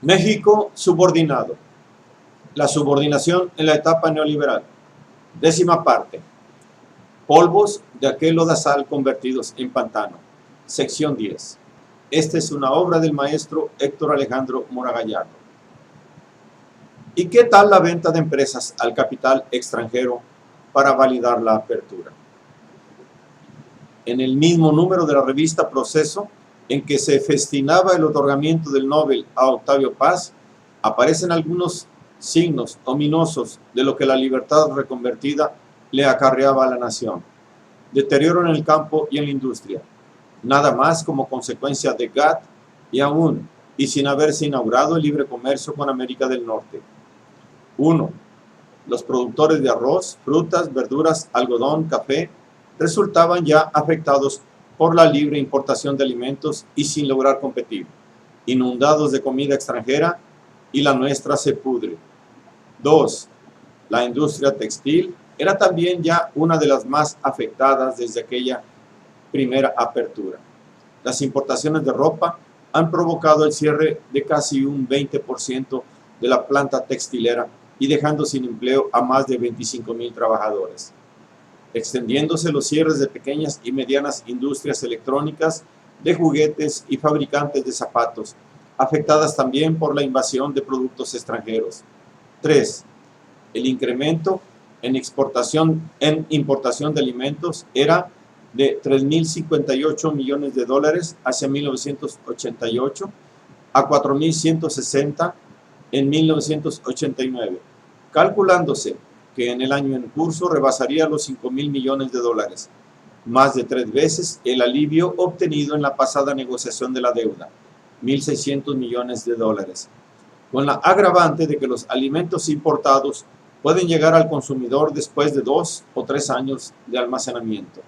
México subordinado. La subordinación en la etapa neoliberal. 10ª parte. Polvos de aquel lodazal convertidos en pantano. Sección 10. Esta es una obra del maestro Héctor Alejandro Mora Gallardo. ¿Y qué tal la venta de empresas al capital extranjero para validar la apertura? En el mismo número de la revista Proceso, en que se festinaba el otorgamiento del Nobel a Octavio Paz, aparecen algunos signos ominosos de lo que la libertad reconvertida le acarreaba a la nación. Deterioro en el campo y en la industria, nada más como consecuencia de GATT y sin haberse inaugurado el libre comercio con América del Norte. 1. Los productores de arroz, frutas, verduras, algodón, café, resultaban ya afectados por la libre importación de alimentos y sin lograr competir, inundados de comida extranjera, y la nuestra se pudre. 2. La industria textil era también ya una de las más afectadas desde aquella primera apertura. Las importaciones de ropa han provocado el cierre de casi un 20% de la planta textilera y dejando sin empleo a más de 25,000 trabajadores, extendiéndose los cierres de pequeñas y medianas industrias electrónicas, de juguetes y fabricantes de zapatos, afectadas también por la invasión de productos extranjeros. 3. El incremento en importación de alimentos era de $3,058 millones hacia 1988 a 4,160 en 1989, calculándose que en el año en curso rebasaría los $5,000 millones, más de 3 veces el alivio obtenido en la pasada negociación de la deuda, $1,600 millones, con la agravante de que los alimentos importados pueden llegar al consumidor después de 2 o 3 años de almacenamiento.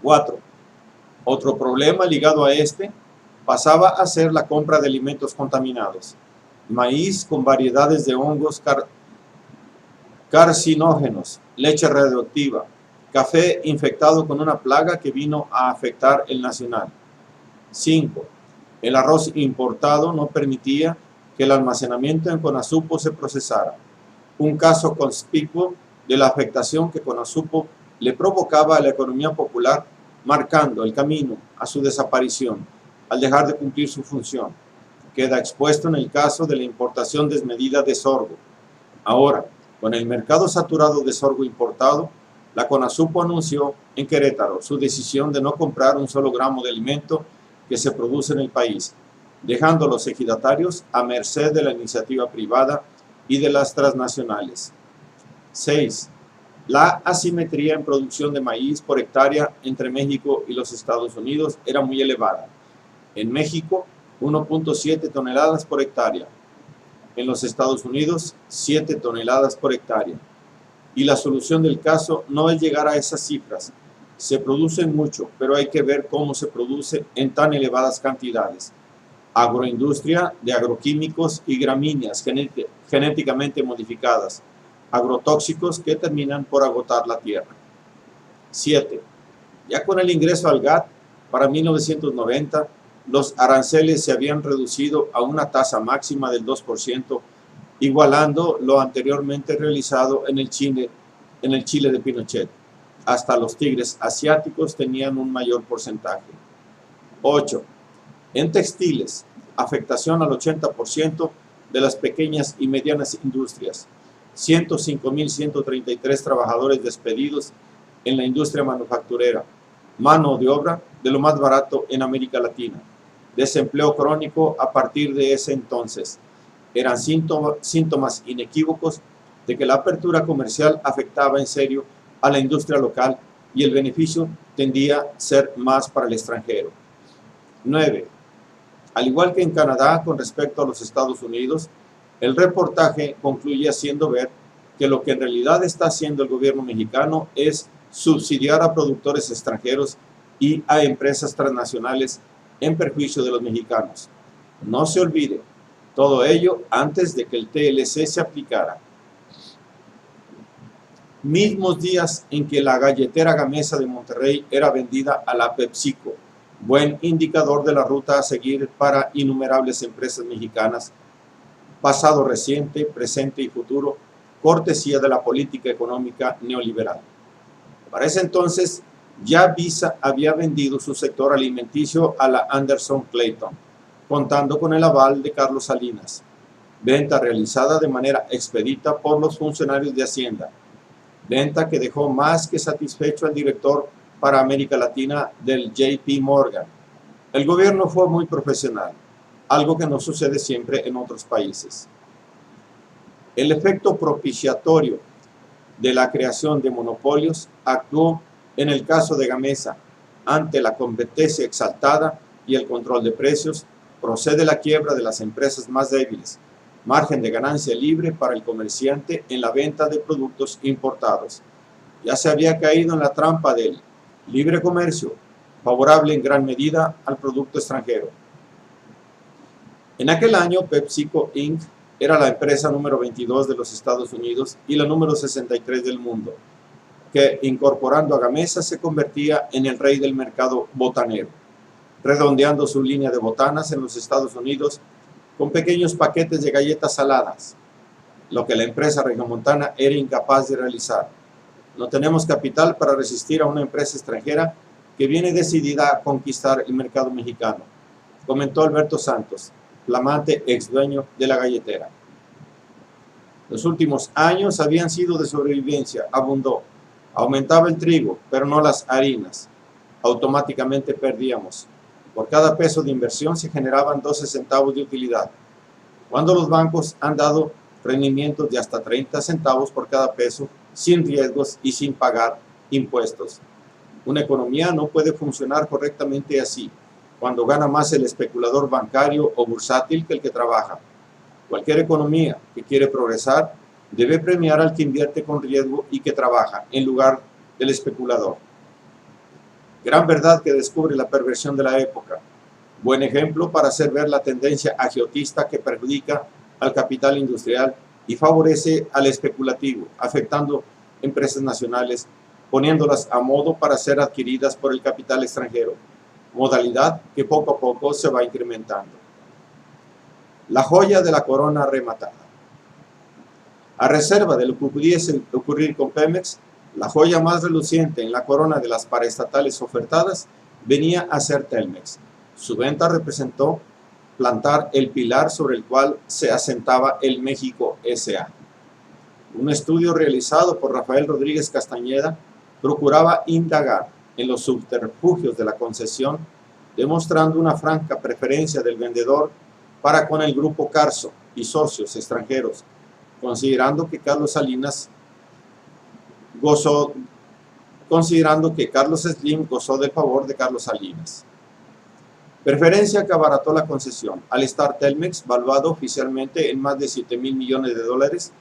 4. Otro problema ligado a este pasaba a ser la compra de alimentos contaminados, maíz con variedades de hongos carcinógenos, leche radioactiva, café infectado con una plaga que vino a afectar el nacional. 5. El arroz importado no permitía que el almacenamiento en Conasupo se procesara. Un caso conspicuo de la afectación que Conasupo le provocaba a la economía popular, marcando el camino a su desaparición al dejar de cumplir su función. Queda expuesto en el caso de la importación desmedida de sorgo. Ahora, con el mercado saturado de sorgo importado, la Conasupo anunció en Querétaro su decisión de no comprar un solo gramo de alimento que se produce en el país, dejando a los ejidatarios a merced de la iniciativa privada y de las transnacionales. 6. La asimetría en producción de maíz por hectárea entre México y los Estados Unidos era muy elevada. En México, 1.7 toneladas por hectárea. En los Estados Unidos, 7 toneladas por hectárea. Y la solución del caso no es llegar a esas cifras. Se produce mucho, pero hay que ver cómo se produce en tan elevadas cantidades. Agroindustria de agroquímicos y gramíneas genéticamente modificadas, agrotóxicos que terminan por agotar la tierra. 7. Ya con el ingreso al GATT, para 1990, los aranceles se habían reducido a una tasa máxima del 2%, igualando lo anteriormente realizado en el Chile de Pinochet. Hasta los tigres asiáticos tenían un mayor porcentaje. 8. En textiles, afectación al 80% de las pequeñas y medianas industrias, 105,133 trabajadores despedidos en la industria manufacturera, mano de obra de lo más barato en América Latina, desempleo crónico a partir de ese entonces. Eran síntomas inequívocos de que la apertura comercial afectaba en serio a la industria local y el beneficio tendía a ser más para el extranjero. 9. Al igual que en Canadá con respecto a los Estados Unidos, el reportaje concluye haciendo ver que lo que en realidad está haciendo el gobierno mexicano es subsidiar a productores extranjeros y a empresas transnacionales en perjuicio de los mexicanos. No se olvide, todo ello antes de que el TLC se aplicara. Mismos días en que la galletera Gamesa de Monterrey era vendida a la PepsiCo, buen indicador de la ruta a seguir para innumerables empresas mexicanas, pasado reciente, presente y futuro, cortesía de la política económica neoliberal. Para ese entonces, ya Visa había vendido su sector alimenticio a la Anderson Clayton, contando con el aval de Carlos Salinas, venta realizada de manera expedita por los funcionarios de Hacienda, venta que dejó más que satisfecho al director para América Latina del JP Morgan. El gobierno fue muy profesional, algo que no sucede siempre en otros países. El efecto propiciatorio de la creación de monopolios actuó en el caso de Gamesa. Ante la competencia exaltada y el control de precios, procede la quiebra de las empresas más débiles, margen de ganancia libre para el comerciante en la venta de productos importados. Ya se había caído en la trampa del libre comercio, favorable en gran medida al producto extranjero. En aquel año, PepsiCo Inc. era la empresa número 22 de los Estados Unidos y la número 63 del mundo, que incorporando a Gamesa se convertía en el rey del mercado botanero, redondeando su línea de botanas en los Estados Unidos con pequeños paquetes de galletas saladas, lo que la empresa regiomontana era incapaz de realizar. No tenemos capital para resistir a una empresa extranjera que viene decidida a conquistar el mercado mexicano, comentó Alberto Santos, flamante ex dueño de la galletera. Los últimos años habían sido de sobrevivencia, abundó. Aumentaba el trigo, pero no las harinas. Automáticamente perdíamos. Por cada peso de inversión se generaban 12 centavos de utilidad, cuando los bancos han dado rendimientos de hasta 30 centavos por cada peso, sin riesgos y sin pagar impuestos. Una economía no puede funcionar correctamente así, cuando gana más el especulador bancario o bursátil que el que trabaja. Cualquier economía que quiere progresar debe premiar al que invierte con riesgo y que trabaja, en lugar del especulador. Gran verdad que descubre la perversión de la época. Buen ejemplo para hacer ver la tendencia agiotista que perjudica al capital industrial y favorece al especulativo, afectando empresas nacionales, poniéndolas a modo para ser adquiridas por el capital extranjero, modalidad que poco a poco se va incrementando. La joya de la corona rematada. A reserva de lo que pudiese ocurrir con Pemex, la joya más reluciente en la corona de las paraestatales ofertadas venía a ser Telmex. Su venta representó plantar el pilar sobre el cual se asentaba el México S.A. Un estudio realizado por Rafael Rodríguez Castañeda procuraba indagar en los subterfugios de la concesión, demostrando una franca preferencia del vendedor para con el grupo Carso y socios extranjeros, considerando que Carlos Slim gozó del favor de Carlos Salinas. Preferencia que abarató la concesión, al estar Telmex valuado oficialmente en más de 7,000 millones de dólares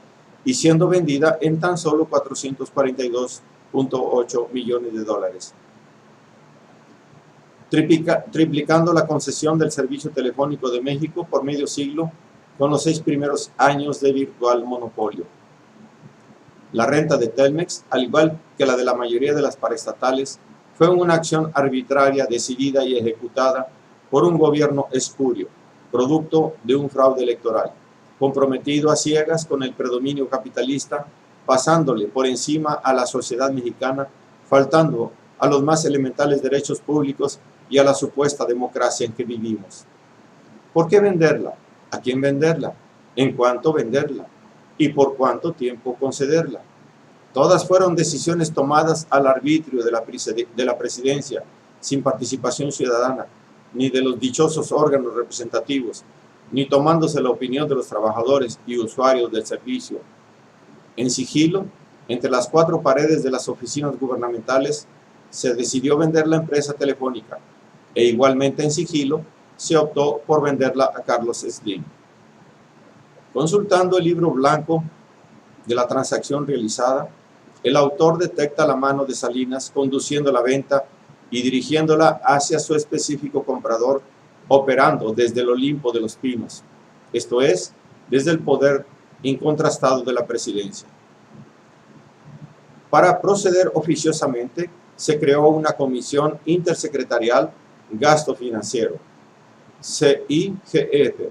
y siendo vendida en tan solo 442,8 millones de dólares, triplicando la concesión del servicio telefónico de México por medio siglo con los 6 primeros años de virtual monopolio. La renta de Telmex, al igual que la de la mayoría de las paraestatales, fue una acción arbitraria decidida y ejecutada por un gobierno espurio, producto de un fraude electoral, comprometido a ciegas con el predominio capitalista, pasándole por encima a la sociedad mexicana, faltando a los más elementales derechos públicos y a la supuesta democracia en que vivimos. ¿Por qué venderla? ¿A quién venderla? ¿En cuánto venderla? ¿Y por cuánto tiempo concederla? Todas fueron decisiones tomadas al arbitrio de la presidencia, sin participación ciudadana, ni de los dichosos órganos representativos, ni tomándose la opinión de los trabajadores y usuarios del servicio. En sigilo, entre las 4 paredes de las oficinas gubernamentales, se decidió vender la empresa telefónica, e igualmente en sigilo, se optó por venderla a Carlos Slim. Consultando el libro blanco de la transacción realizada, el autor detecta la mano de Salinas conduciendo la venta y dirigiéndola hacia su específico comprador, operando desde el Olimpo de los Pinos, esto es, desde el poder incontrastado de la presidencia. Para proceder oficiosamente, se creó una comisión intersecretarial gasto financiero, CIGF,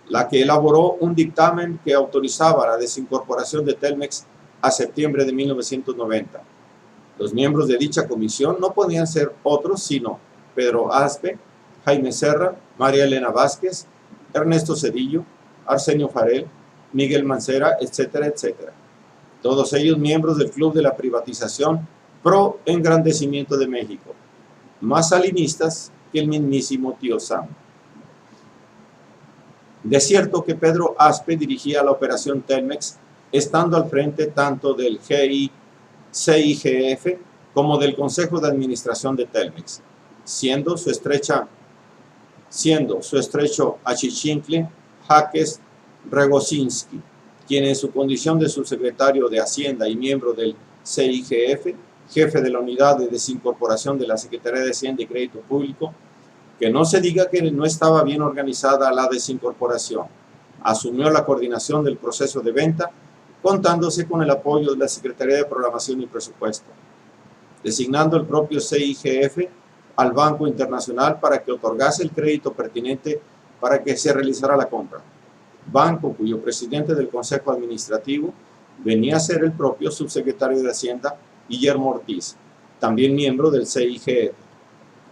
la que elaboró un dictamen que autorizaba la desincorporación de Telmex a septiembre de 1990. Los miembros de dicha comisión no podían ser otros sino Pedro Aspe, Jaime Serra, María Elena Vázquez, Ernesto Zedillo, Arsenio Farel, Miguel Mancera, etcétera, etcétera. Todos ellos miembros del Club de la Privatización pro engrandecimiento de México, más salinistas que el mismísimo tío Sam. De cierto que Pedro Aspe dirigía la operación Telmex, estando al frente tanto del CIGF como del Consejo de Administración de Telmex, siendo su estrecho achichincle Jaques Regosinski, quien en su condición de subsecretario de Hacienda y miembro del CIGF, jefe de la unidad de desincorporación de la Secretaría de Hacienda y Crédito Público, que no se diga que no estaba bien organizada la desincorporación, asumió la coordinación del proceso de venta, contándose con el apoyo de la Secretaría de Programación y Presupuesto, designando el propio CIGF al Banco Internacional para que otorgase el crédito pertinente para que se realizara la compra, banco cuyo presidente del Consejo Administrativo venía a ser el propio subsecretario de Hacienda, Guillermo Ortiz, también miembro del CIGF.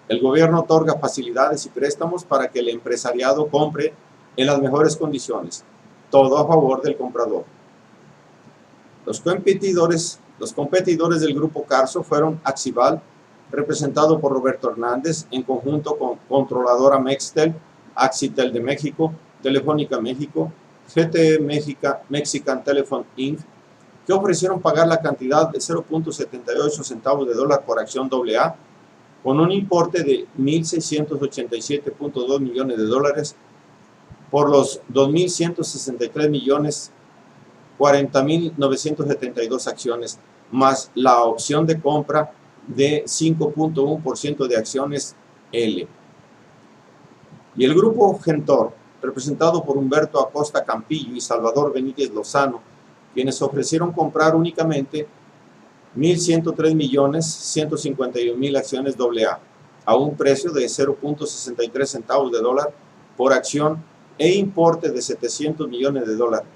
El gobierno otorga facilidades y préstamos para que el empresariado compre en las mejores condiciones, todo a favor del comprador. Los competidores del Grupo Carso fueron Axival, representado por Roberto Hernández, en conjunto con Controladora Mextel, Axitel de México, Telefónica México, GTE Mexican Telephone Inc., que ofrecieron pagar la cantidad de 0.78 centavos de dólar por acción AA, con un importe de 1.687.2 millones de dólares por los 2.163 millones 40.972 acciones, más la opción de compra de 5.1% de acciones L. Y el grupo Gentor, representado por Humberto Acosta Campillo y Salvador Benítez Lozano, quienes ofrecieron comprar únicamente 1.103.151.000 acciones AA a un precio de 0.63 centavos de dólar por acción e importe de 700 millones de dólares,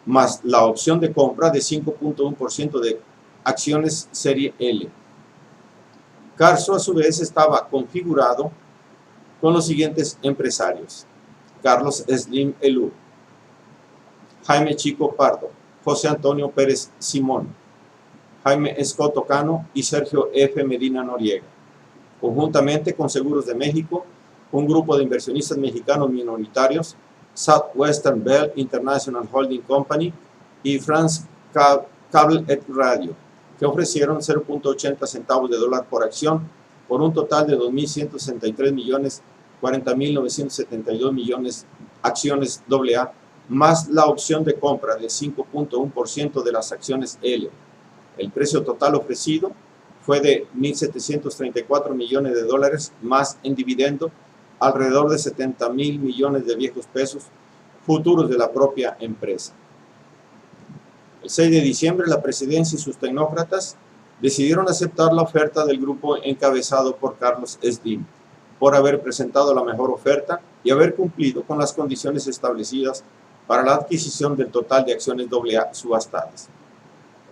más la opción de compra de 5.1% de acciones serie L. Carso a su vez estaba configurado con los siguientes empresarios: Carlos Slim Elú, Jaime Chico Pardo, José Antonio Pérez Simón, Jaime Escoto Cano y Sergio F. Medina Noriega, conjuntamente con Seguros de México, un grupo de inversionistas mexicanos minoritarios, Southwestern Bell International Holding Company y France Cable et Radio, que ofrecieron 0.80 centavos de dólar por acción, por un total de 2.163 millones 40.972 millones acciones AA, más la opción de compra de 5.1% de las acciones L. El precio total ofrecido fue de 1.734 millones de dólares, más en dividendo alrededor de 70.000 millones de viejos pesos futuros de la propia empresa. El 6 de diciembre, la presidencia y sus tecnócratas decidieron aceptar la oferta del grupo encabezado por Carlos Slim, por haber presentado la mejor oferta y haber cumplido con las condiciones establecidas para la adquisición del total de acciones AA subastadas.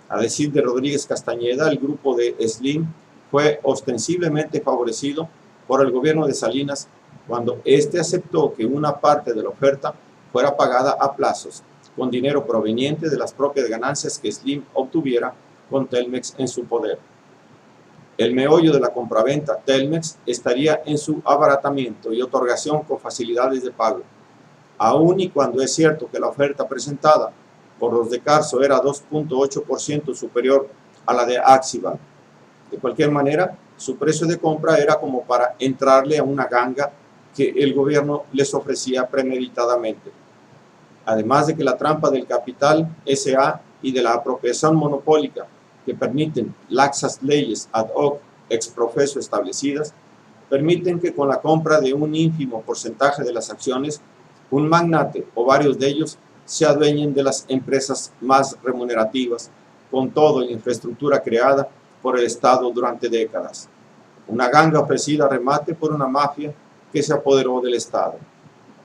A decir de Rodríguez Castañeda, el grupo de Slim fue ostensiblemente favorecido por el gobierno de Salinas cuando éste aceptó que una parte de la oferta fuera pagada a plazos, con dinero proveniente de las propias ganancias que Slim obtuviera con Telmex en su poder. El meollo de la compraventa Telmex estaría en su abaratamiento y otorgación con facilidades de pago, aun y cuando es cierto que la oferta presentada por los de Carso era 2.8% superior a la de Axival. De cualquier manera, su precio de compra era como para entrarle a una ganga que el gobierno les ofrecía premeditadamente. Además de que la trampa del capital SA y de la apropiación monopólica que permiten laxas leyes ad hoc ex profeso establecidas, permiten que con la compra de un ínfimo porcentaje de las acciones, un magnate o varios de ellos se adueñen de las empresas más remunerativas, con toda la infraestructura creada por el Estado durante décadas. una ganga ofrecida a remate por una mafia que se apoderó del Estado.